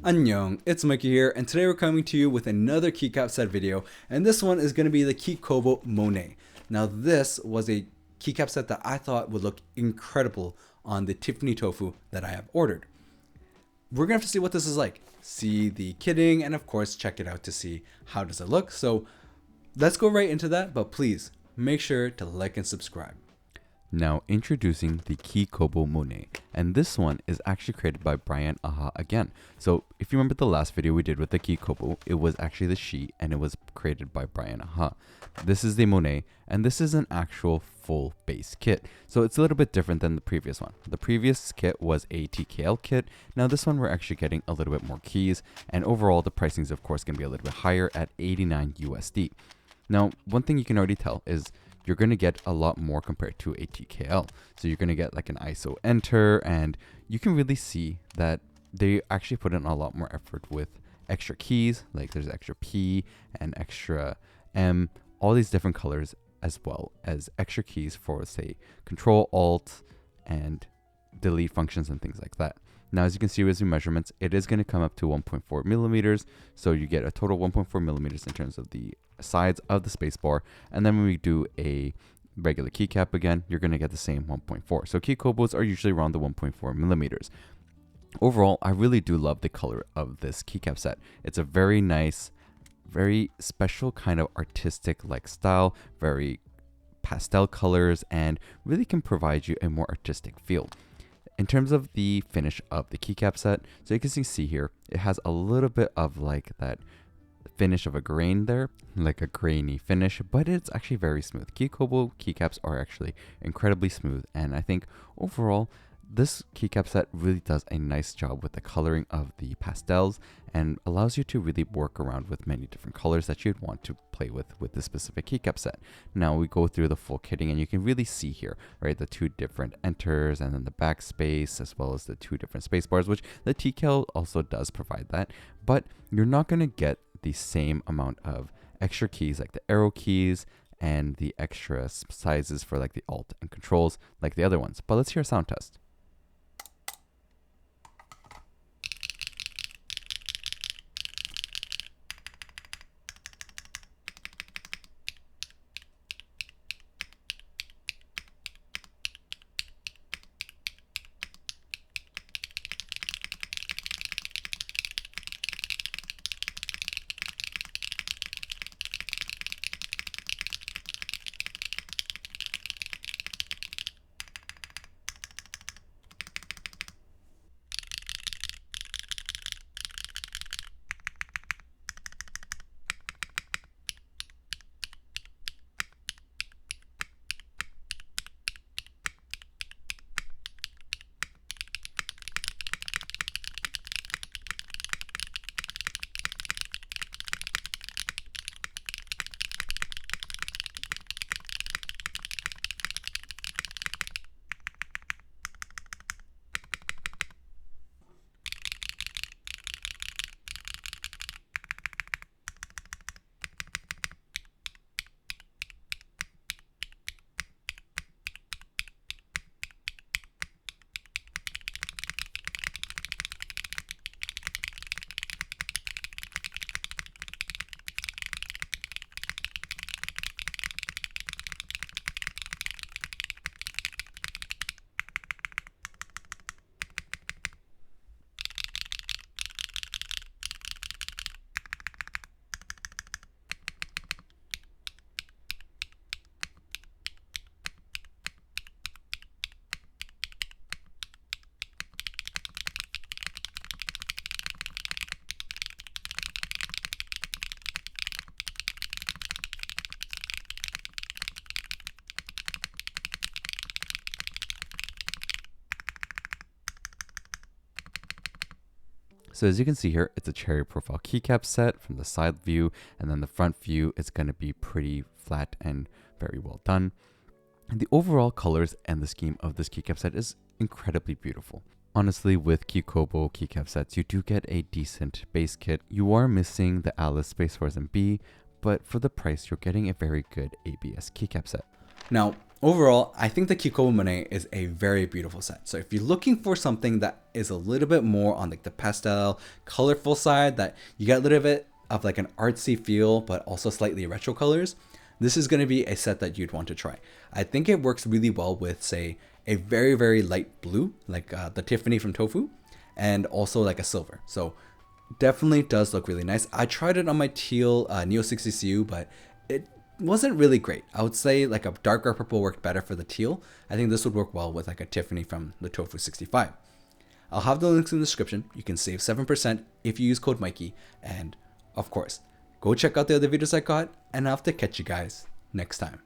Annyeong, it's Mikey here, and today we're coming to you with another keycap set video, and this one is going to be the Keykobo Monet. Now this was a keycap set that I thought would look incredible on the Tiffany tofu that I have ordered. We're going to have to see what this is like, see the kitting, and of course check it out to see how does it look. So let's go right into that, but please make sure to like and subscribe. Now introducing the Keykobo Monet, and this one is actually created by Brian Aha again. So if you remember the last video we did with the Keykobo, it was actually the Shee and it was created by Brian Aha. This is the Monet, and this is an actual full base kit. So it's a little bit different than the previous one. The previous kit was a TKL kit. Now this one we're actually getting a little bit more keys, and overall the pricing is of course going to be a little bit higher at 89 USD. Now one thing you can already tell is you're going to get a lot more compared to a TKL. So you're going to get like an ISO enter, and you can really see that they actually put in a lot more effort with extra keys, like there's extra P and extra M, all these different colors, as well as extra keys for say Control Alt and delete functions and things like that. Now, as you can see with the measurements, it is going to come up to 1.4 millimeters. So you get a total 1.4 millimeters in terms of the sides of the spacebar. And then when we do a regular keycap again, you're going to get the same 1.4. So Keykobos are usually around the 1.4 millimeters. Overall, I really do love the color of this keycap set. It's a very nice, very special kind of artistic like style, very pastel colors, and really can provide you a more artistic feel. In terms of the finish of the keycap set, so you can see here, it has a little bit of like that finish of a grain there, like a grainy finish, but it's actually very smooth. Keykobo keycaps are actually incredibly smooth, and I think overall, this keycap set really does a nice job with the coloring of the pastels and allows you to really work around with many different colors that you'd want to play with this specific keycap set. Now we go through the full kitting, and you can really see here, right, the two different enters and then the backspace, as well as the two different space bars, which the TKL also does provide that, but you're not going to get the same amount of extra keys like the arrow keys and the extra sizes for like the Alt and controls like the other ones. But let's hear a sound test. So as you can see here, it's a cherry profile keycap set from the side view, and then the front view is going to be pretty flat and very well done. And the overall colors and the scheme of this keycap set is incredibly beautiful. Honestly, with Keykobo keycap sets, you do get a decent base kit. You are missing the Alice Space Force and B, but for the price, you're getting a very good ABS keycap set. Now, Overall, I think the Keykobo Monet is a very beautiful set. So if you're looking for something that is a little bit more on like the pastel, colorful side, that you get a little bit of like an artsy feel, but also slightly retro colors, this is going to be a set that you'd want to try. I think it works really well with, say, a very, very light blue, like the Tiffany from Tofu, and also like a silver. So definitely does look really nice. I tried it on my teal Neo 60 CU, but it wasn't really great. I would say like a darker purple worked better for the teal. I think this would work well with like a Tiffany from the Tofu 65. I'll have the links in the description. You can save 7% if you use code Mikey. And of course, go check out the other videos I got, and I'll have to catch you guys next time.